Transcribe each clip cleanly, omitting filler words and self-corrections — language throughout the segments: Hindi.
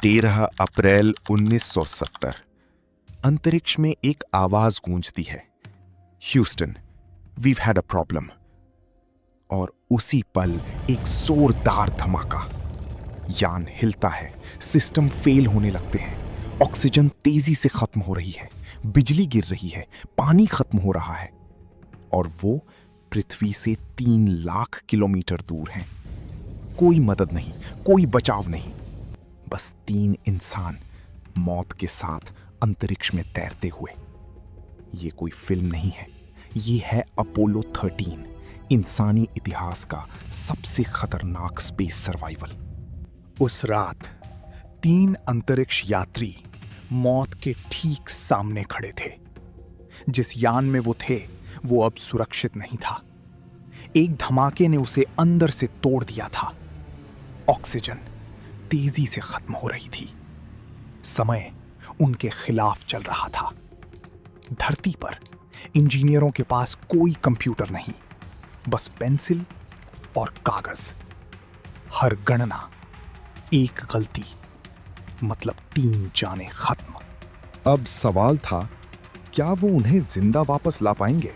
13 अप्रैल 1970 अंतरिक्ष में एक आवाज गूंजती है, Houston, we've had a problem. और उसी पल एक जोरदार धमाका। यान हिलता है, सिस्टम फेल होने लगते हैं, ऑक्सीजन तेजी से खत्म हो रही है, बिजली गिर रही है, पानी खत्म हो रहा है और वो पृथ्वी से 3 लाख किलोमीटर दूर हैं। कोई मदद नहीं, कोई बचाव नहीं, बस 3 इंसान मौत के साथ अंतरिक्ष में तैरते हुए। ये कोई फिल्म नहीं है, ये है अपोलो 13, इंसानी इतिहास का सबसे खतरनाक स्पेस सर्वाइवल। उस रात 3 अंतरिक्ष यात्री मौत के ठीक सामने खड़े थे। जिस यान में वो थे वो अब सुरक्षित नहीं था। एक धमाके ने उसे अंदर से तोड़ दिया था। ऑक्सीजन तेजी से खत्म हो रही थी। समय उनके खिलाफ चल रहा था। धरती पर इंजीनियरों के पास कोई कंप्यूटर नहीं, बस पेंसिल और कागज। हर गणना एक गलती मतलब 3 जानें खत्म। अब सवाल था, क्या वो उन्हें जिंदा वापस ला पाएंगे?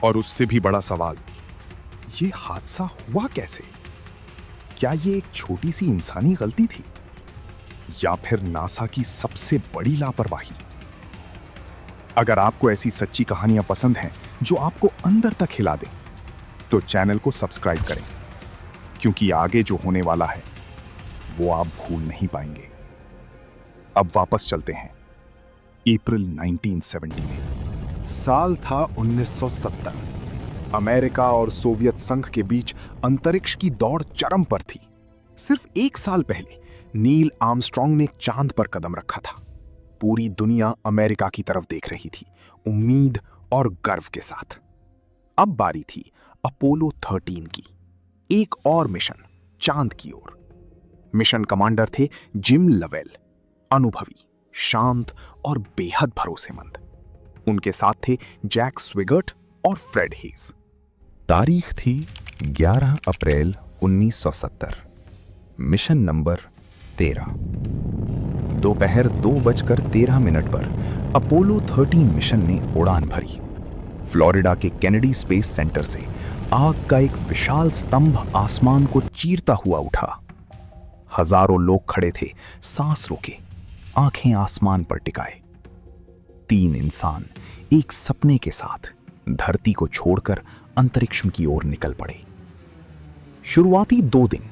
और उससे भी बड़ा सवाल, ये हादसा हुआ कैसे? क्या ये एक छोटी सी इंसानी गलती थी या फिर नासा की सबसे बड़ी लापरवाही? अगर आपको ऐसी सच्ची कहानियां पसंद हैं जो आपको अंदर तक हिला दें, तो चैनल को सब्सक्राइब करें, क्योंकि आगे जो होने वाला है वो आप भूल नहीं पाएंगे। अब वापस चलते हैं अप्रैल 1970 में। साल था 1970। अमेरिका और सोवियत संघ के बीच अंतरिक्ष की दौड़ चरम पर थी। सिर्फ 1 साल पहले नील आर्मस्ट्रांग ने चांद पर कदम रखा था। पूरी दुनिया अमेरिका की तरफ देख रही थी, उम्मीद और गर्व के साथ। अब बारी थी अपोलो 13 की। एक और मिशन चांद की ओर। मिशन कमांडर थे जिम लवेल, अनुभवी, शांत और बेहद भरोसेमंद। उनके साथ थे जैक स्विगर्ट और फ्रेड हेज। तारीख थी 11 अप्रैल 1970। Mission number 13। दोपहर 2:13 पर अपोलो 13 मिशन ने उड़ान भरी। फ्लोरिडा के केनेडी स्पेस सेंटर से आग का एक विशाल स्तंभ आसमान को चीरता हुआ उठा। हजारों लोग खड़े थे, सांस रोके, आंखें आसमान पर टिकाए। 3 इंसान एक सपने के साथ धरती को छोड़कर अंतरिक्ष की ओर निकल पड़े। शुरुआती 2 दिन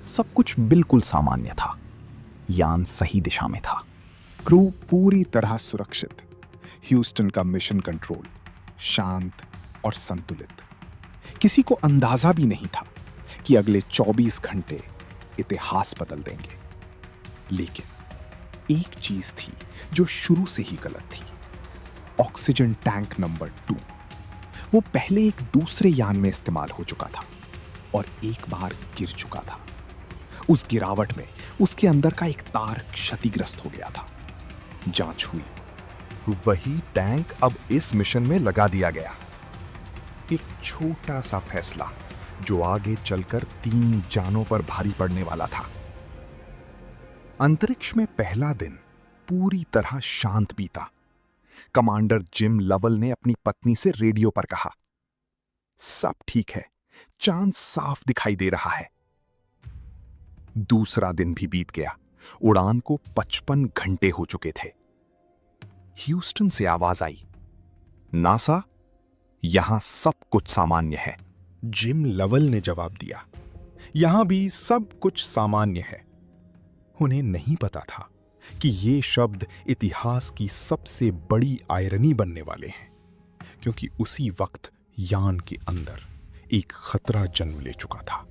सब कुछ बिल्कुल सामान्य था। यान सही दिशा में था, क्रू पूरी तरह सुरक्षित, ह्यूस्टन का मिशन कंट्रोल शांत और संतुलित। किसी को अंदाजा भी नहीं था कि अगले 24 घंटे इतिहास बदल देंगे। लेकिन एक चीज थी जो शुरू से ही गलत थी। Oxygen tank number 2। वो पहले एक दूसरे यान में इस्तेमाल हो चुका था और एक बार गिर चुका था। उस गिरावट में उसके अंदर का एक तार क्षतिग्रस्त हो गया था। जांच हुई, वही टैंक अब इस मिशन में लगा दिया गया। एक छोटा सा फैसला जो आगे चलकर 3 जानों पर भारी पड़ने वाला था। अंतरिक्ष में पहला दिन पूरी तरह शांत बीता। कमांडर जिम लवल ने अपनी पत्नी से रेडियो पर कहा, सब ठीक है, चांद साफ दिखाई दे रहा है। दूसरा दिन भी बीत गया। उड़ान को 55 घंटे हो चुके थे। ह्यूस्टन से आवाज आई, नासा, यहां सब कुछ सामान्य है। जिम लवल ने जवाब दिया, यहां भी सब कुछ सामान्य है। उन्हें नहीं पता था कि ये शब्द इतिहास की सबसे बड़ी आयरनी बनने वाले हैं, क्योंकि उसी वक्त यान के अंदर एक खतरा जन्म ले चुका था।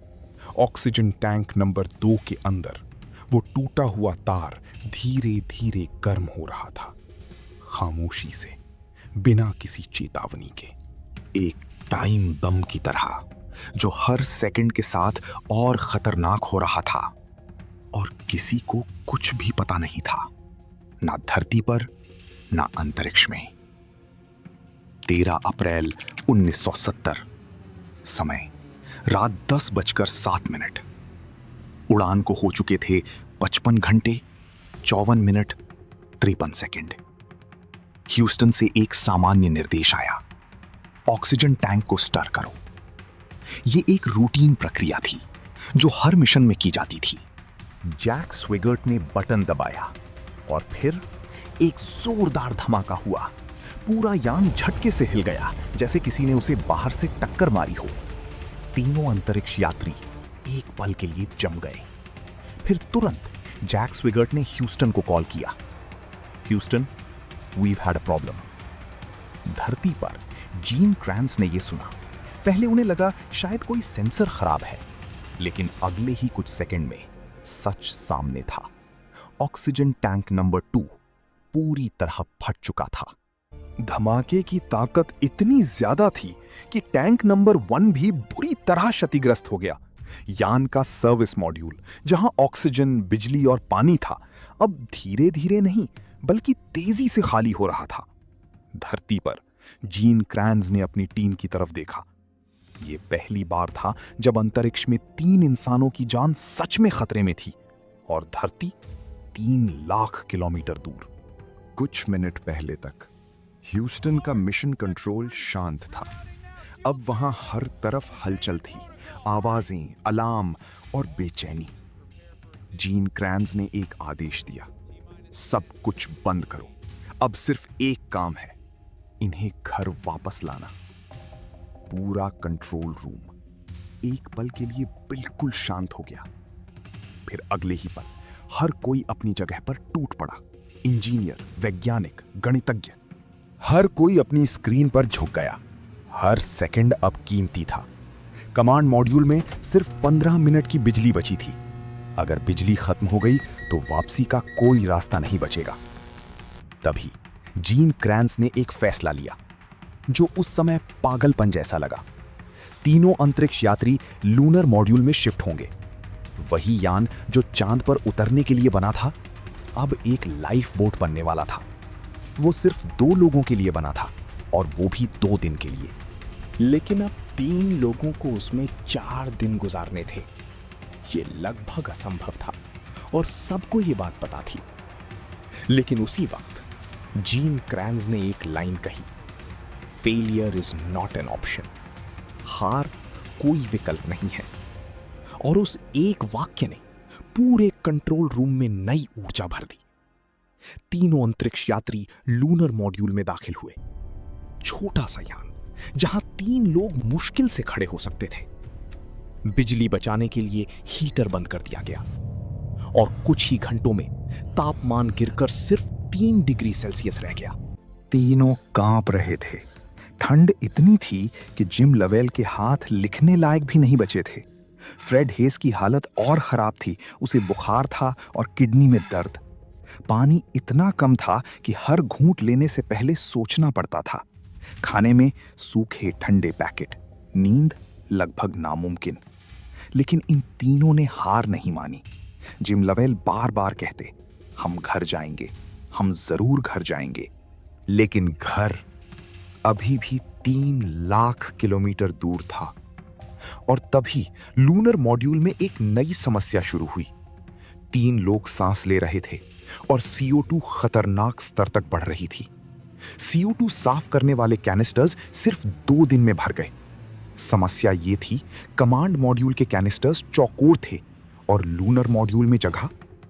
ऑक्सीजन टैंक नंबर 2 के अंदर वो टूटा हुआ तार धीरे धीरे गर्म हो रहा था, खामोशी से, बिना किसी चेतावनी के। एक टाइम बम की तरह जो हर सेकंड के साथ और खतरनाक हो रहा था। और किसी को कुछ भी पता नहीं था, ना धरती पर ना अंतरिक्ष में। 13 अप्रैल 1970। समय रात 10:07। उड़ान को हो चुके थे 55 घंटे 54 मिनट 53 सेकंड। ह्यूस्टन से एक सामान्य निर्देश आया, ऑक्सीजन टैंक को स्टर करो। यह एक रूटीन प्रक्रिया थी जो हर मिशन में की जाती थी। जैक स्विगर्ट ने बटन दबाया और फिर एक जोरदार धमाका हुआ। पूरा यान झटके से हिल गया, जैसे किसी ने उसे बाहर से टक्कर मारी हो। तीनों अंतरिक्ष यात्री एक पल के लिए जम गए। फिर तुरंत जैक स्विगर्ट ने ह्यूस्टन को कॉल किया। Houston, we've had a problem. धरती पर जीन क्रैंस ने यह सुना। पहले उन्हें लगा शायद कोई सेंसर खराब है, लेकिन अगले ही कुछ सेकंड में सच सामने था। ऑक्सीजन टैंक नंबर 2 पूरी तरह फट चुका था। धमाके की ताकत इतनी ज्यादा थी कि टैंक नंबर 1 भी बुरी तरह क्षतिग्रस्त हो गया। यान का सर्विस मॉड्यूल, जहां ऑक्सीजन, बिजली और पानी था, अब धीरे धीरे नहीं बल्कि तेजी से खाली हो रहा था। धरती पर जीन क्रैंस ने अपनी टीम की तरफ देखा। यह पहली बार था जब अंतरिक्ष में 3 इंसानों की जान सच में खतरे में थी, और धरती 3 लाख किलोमीटर दूर। कुछ मिनट पहले तक ह्यूस्टन का मिशन कंट्रोल शांत था। अब वहां हर तरफ हलचल थी, आवाजें, अलार्म और बेचैनी। जीन क्रैंस ने एक आदेश दिया, सब कुछ बंद करो। अब सिर्फ एक काम है, इन्हें घर वापस लाना। पूरा कंट्रोल रूम एक पल के लिए बिल्कुल शांत हो गया। फिर अगले ही पल हर कोई अपनी जगह पर टूट पड़ा। इंजीनियर, वैज्ञानिक, गणितज्ञ, हर कोई अपनी स्क्रीन पर झुक गया। हर सेकंड अब कीमती था। कमांड मॉड्यूल में सिर्फ 15 मिनट की बिजली बची थी। अगर बिजली खत्म हो गई तो वापसी का कोई रास्ता नहीं बचेगा। तभी जीन क्रैंस ने एक फैसला लिया जो उस समय पागलपन जैसा लगा। तीनों अंतरिक्ष यात्री लूनर मॉड्यूल में शिफ्ट होंगे। वही यान जो चांद पर उतरने के लिए बना था, अब एक लाइफ बोट बनने वाला था। वो सिर्फ 2 लोगों के लिए बना था, और वो भी 2 दिन के लिए। लेकिन अब 3 लोगों को उसमें 4 दिन गुजारने थे। ये लगभग असंभव था और सबको ये बात पता थी। लेकिन उसी वक्त जीन क्रैंस ने एक लाइन कही, failure is not an option. हार कोई विकल्प नहीं है। और उस एक वाक्य ने पूरे कंट्रोल रूम में नई ऊर्जा भर दी। तीनों अंतरिक्ष यात्री लूनर मॉड्यूल में दाखिल हुए। छोटा सा यान जहां 3 लोग मुश्किल से खड़े हो सकते थे। बिजली बचाने के लिए हीटर बंद कर दिया गया, और कुछ ही घंटों में तापमान गिरकर सिर्फ 3 डिग्री सेल्सियस रह गया। तीनों कांप रहे थे। ठंड इतनी थी कि जिम लवेल के हाथ लिखने लायक भी नहीं बचे थे। फ्रेड हेस की हालत और खराब थी। उसे बुखार था और किडनी में दर्द। पानी इतना कम था कि हर घूंट लेने से पहले सोचना पड़ता था। खाने में सूखे ठंडे पैकेट, नींद लगभग नामुमकिन। लेकिन इन तीनों ने हार नहीं मानी। जिम लवेल बार बार कहते, हम घर जाएंगे, हम जरूर घर जाएंगे। लेकिन घर अभी भी 3 लाख किलोमीटर दूर था। और तभी लूनर मॉड्यूल में एक नई समस्या शुरू हुई। 3 लोग सांस ले रहे थे और CO2 खतरनाक स्तर तक बढ़ रही थी। CO2 साफ करने वाले कैनिस्टर्स सिर्फ 2 दिन में भर गए। समस्या ये थी, कमांड मॉड्यूल के कैनिस्टर्स चौकोर थे और लूनर मॉड्यूल में जगह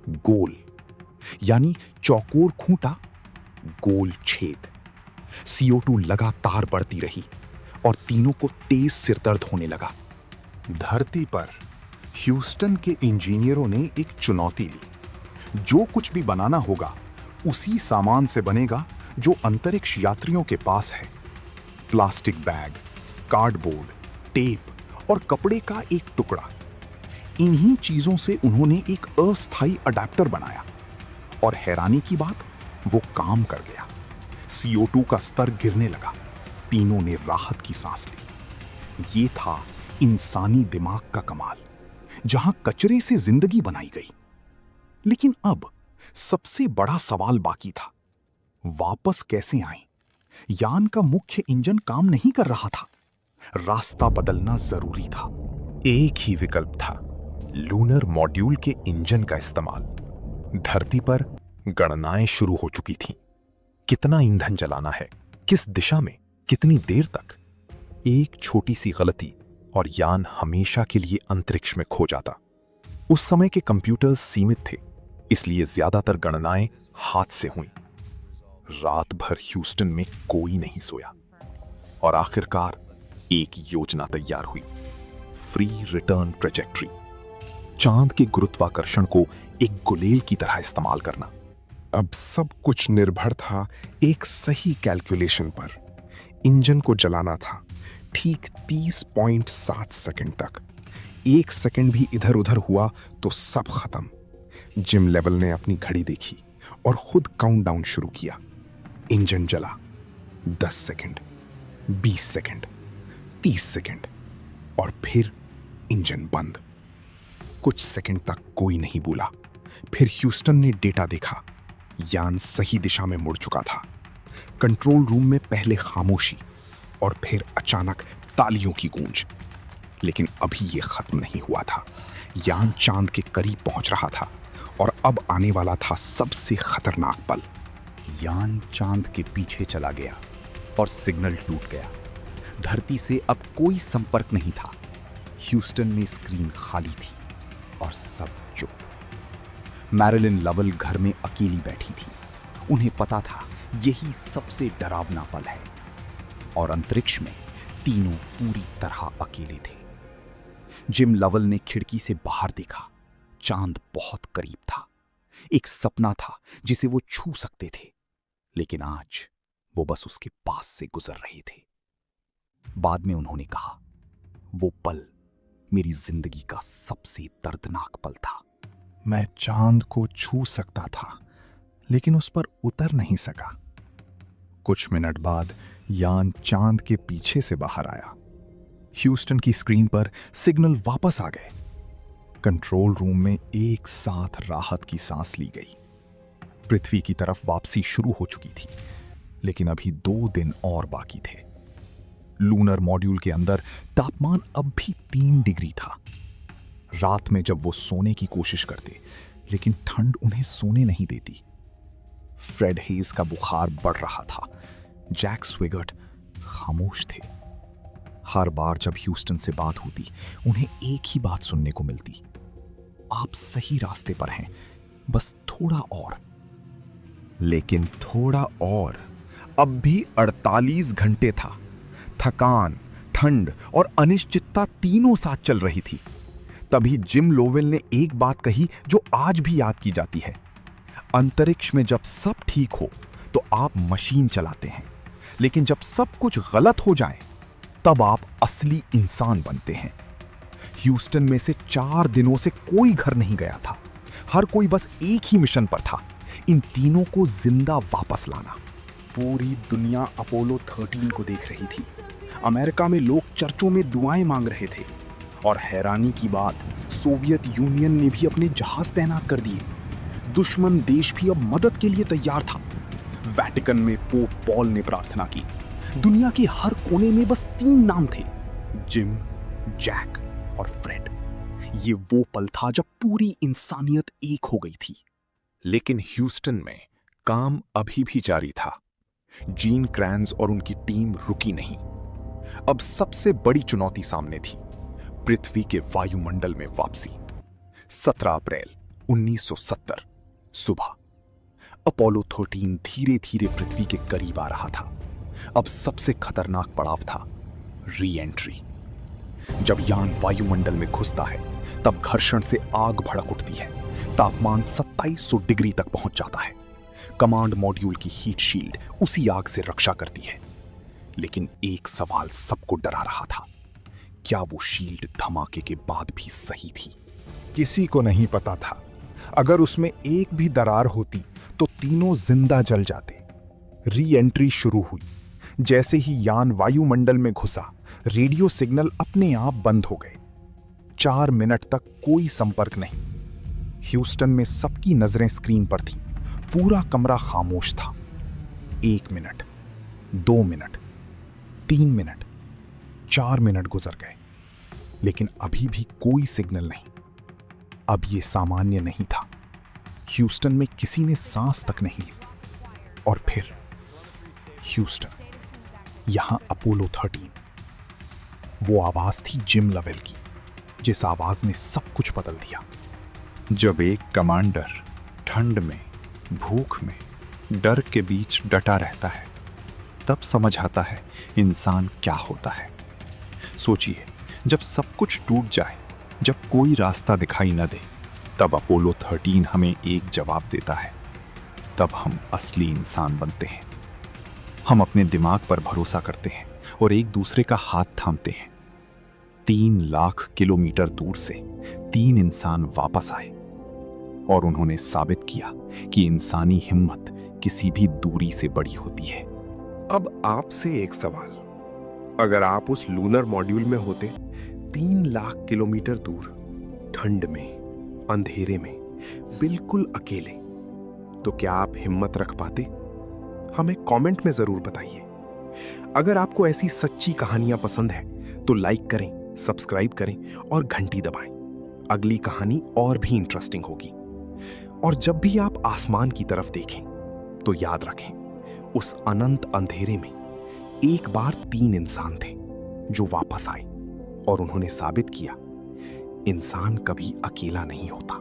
गोल, यानी चौकोर खूंटा, गोल छेद। CO2 लगातार बढ़ती रही और तीनों को तेज सिरदर्द होने लगा। धरती पर ह्यूस्टन के इंजीनियरों ने एक चुनौती ली। जो कुछ भी बनाना होगा उसी सामान से बनेगा जो अंतरिक्ष यात्रियों के पास है। प्लास्टिक बैग, कार्डबोर्ड, टेप और कपड़े का एक टुकड़ा। इन्हीं चीजों से उन्होंने एक अस्थायी अडेप्टर बनाया, और हैरानी की बात, वो काम कर गया। CO2 का स्तर गिरने लगा। तीनों ने राहत की सांस ली। ये था इंसानी दिमाग का कमाल, जहां कचरे से जिंदगी बनाई गई। लेकिन अब सबसे बड़ा सवाल बाकी था, वापस कैसे आएं? यान का मुख्य इंजन काम नहीं कर रहा था। रास्ता बदलना जरूरी था। एक ही विकल्प था, लूनर मॉड्यूल के इंजन का इस्तेमाल। धरती पर गणनाएं शुरू हो चुकी थीं। कितना ईंधन जलाना है, किस दिशा में, कितनी देर तक। एक छोटी सी गलती और यान हमेशा के लिए अंतरिक्ष में खो जाता। उस समय के कंप्यूटर्स सीमित थे, इसलिए ज्यादातर गणनाएं हाथ से हुईं। रात भर ह्यूस्टन में कोई नहीं सोया और आखिरकार एक योजना तैयार हुई। फ्री रिटर्न ट्रेजेक्ट्री, चांद के गुरुत्वाकर्षण को एक गुलेल की तरह इस्तेमाल करना। अब सब कुछ निर्भर था एक सही कैलकुलेशन पर। इंजन को जलाना था ठीक 30.7 सेकंड तक। 1 सेकंड भी इधर उधर हुआ तो सब खत्म। जिम लेवल ने अपनी घड़ी देखी और खुद काउंटडाउन शुरू किया। इंजन जला, 10 सेकंड, 20 सेकंड, 30 सेकंड और फिर इंजन बंद। कुछ सेकंड तक कोई नहीं बोला। फिर ह्यूस्टन ने डेटा देखा। यान सही दिशा में मुड़ चुका था। कंट्रोल रूम में पहले खामोशी और फिर अचानक तालियों की गूंज। लेकिन अभी यह खत्म नहीं हुआ था। यान चांद के करीब पहुंच रहा था और अब आने वाला था सबसे खतरनाक पल। यान चांद के पीछे चला गया और सिग्नल टूट गया। धरती से अब कोई संपर्क नहीं था। ह्यूस्टन में स्क्रीन खाली थी और सब चुप। मैरिलिन लवल घर में अकेली बैठी थी। उन्हें पता था यही सबसे डरावना पल है। और अंतरिक्ष में तीनों पूरी तरह अकेले थे। जिम लवल ने खिड़की से बाहर देखा। चांद बहुत करीब था। एक सपना था जिसे वो छू सकते थे, लेकिन आज वो बस उसके पास से गुजर रहे थे। बाद में उन्होंने कहा, वो पल मेरी जिंदगी का सबसे दर्दनाक पल था। मैं चांद को छू सकता था, लेकिन उस पर उतर नहीं सका। कुछ मिनट बाद यान चांद के पीछे से बाहर आया। ह्यूस्टन की स्क्रीन पर सिग्नल वापस आ गए। कंट्रोल रूम में एक साथ राहत की सांस ली गई। पृथ्वी की तरफ वापसी शुरू हो चुकी थी, लेकिन अभी 2 दिन और बाकी थे। लूनर मॉड्यूल के अंदर तापमान अब भी 3 डिग्री था। रात में जब वो सोने की कोशिश करते, लेकिन ठंड उन्हें सोने नहीं देती। फ्रेड हेज का बुखार बढ़ रहा था। जैक स्विगर्ट खामोश थे। हर बार जब ह्यूस्टन से बात होती, उन्हें एक ही बात सुनने को मिलती, आप सही रास्ते पर हैं, बस थोड़ा और। लेकिन थोड़ा और अब भी 48 घंटे था। थकान, ठंड और अनिश्चितता तीनों साथ चल रही थी। तभी जिम लोवेल ने एक बात कही जो आज भी याद की जाती है। अंतरिक्ष में जब सब ठीक हो तो आप मशीन चलाते हैं, लेकिन जब सब कुछ गलत हो जाए तब आप असली इंसान बनते हैं। ह्यूस्टन में से 4 दिनों से कोई घर नहीं गया था। हर कोई बस एक ही मिशन पर था, इन तीनों को जिंदा वापस लाना। पूरी दुनिया अपोलो 13 को देख रही थी। अमेरिका में लोग चर्चों में दुआएं मांग रहे थे। और हैरानी की बात, सोवियत यूनियन ने भी अपने जहाज तैनात कर दिए। दुश्मन देश भी अब मदद के लिए तैयार था। वेटिकन में पोप पॉल ने प्रार्थना की। दुनिया के हर कोने में बस 3 नाम थे, जिम, जैक और फ्रेड। ये वो पल था जब पूरी इंसानियत एक हो गई थी। लेकिन ह्यूस्टन में काम अभी भी जारी था। जीन क्रैन्स और उनकी टीम रुकी नहीं। अब सबसे बड़ी चुनौती सामने थी, पृथ्वी के वायुमंडल में वापसी। 17 अप्रैल 1970 सुबह अपोलो 13 धीरे धीरे पृथ्वी के करीब आ रहा था। अब सबसे खतरनाक पड़ाव था री एंट्री। जब यान वायुमंडल में घुसता है तब घर्षण से आग भड़क उठती है। तापमान 2700 डिग्री तक पहुंच जाता है। कमांड मॉड्यूल की हीट शील्ड उसी आग से रक्षा करती है। लेकिन एक सवाल सबको डरा रहा था, क्या वो शील्ड धमाके के बाद भी सही थी? किसी को नहीं पता था। अगर उसमें एक भी दरार होती तो तीनों जिंदा जल जाते। री एंट्री शुरू हुई। जैसे ही यान वायुमंडल में घुसा, रेडियो सिग्नल अपने आप बंद हो गए। 4 मिनट तक कोई संपर्क नहीं। ह्यूस्टन में सबकी नजरें स्क्रीन पर थीं। पूरा कमरा खामोश था। 1 मिनट, 2 मिनट, 3 मिनट, 4 मिनट गुजर गए, लेकिन अभी भी कोई सिग्नल नहीं। अब यह सामान्य नहीं था। ह्यूस्टन में किसी ने सांस तक नहीं ली। और फिर ह्यूस्टन, यहां अपोलो 13। वो आवाज थी जिम लवेल की, जिस आवाज ने सब कुछ बदल दिया। जब एक कमांडर ठंड में, भूख में, डर के बीच डटा रहता है, तब समझ आता है इंसान क्या होता है। सोचिए, जब सब कुछ टूट जाए, जब कोई रास्ता दिखाई न दे, तब अपोलो 13 हमें एक जवाब देता है। तब हम असली इंसान बनते हैं। हम अपने दिमाग पर भरोसा करते हैं और एक दूसरे का हाथ थामते हैं। 3 लाख किलोमीटर दूर से 3 इंसान वापस आए और उन्होंने साबित किया कि इंसानी हिम्मत किसी भी दूरी से बड़ी होती है। अब आपसे एक सवाल, अगर आप उस लूनर मॉड्यूल में होते, 3 लाख किलोमीटर दूर, ठंड में, अंधेरे में, बिल्कुल अकेले, तो क्या आप हिम्मत रख पाते? हमें कमेंट में जरूर बताइए। अगर आपको ऐसी सच्ची कहानियां पसंद है तो लाइक करें, सब्सक्राइब करें और घंटी दबाएं। अगली कहानी और भी इंटरेस्टिंग होगी। और जब भी आप आसमान की तरफ देखें तो याद रखें, उस अनंत अंधेरे में एक बार 3 इंसान थे जो वापस आए और उन्होंने साबित किया, इंसान कभी अकेला नहीं होता।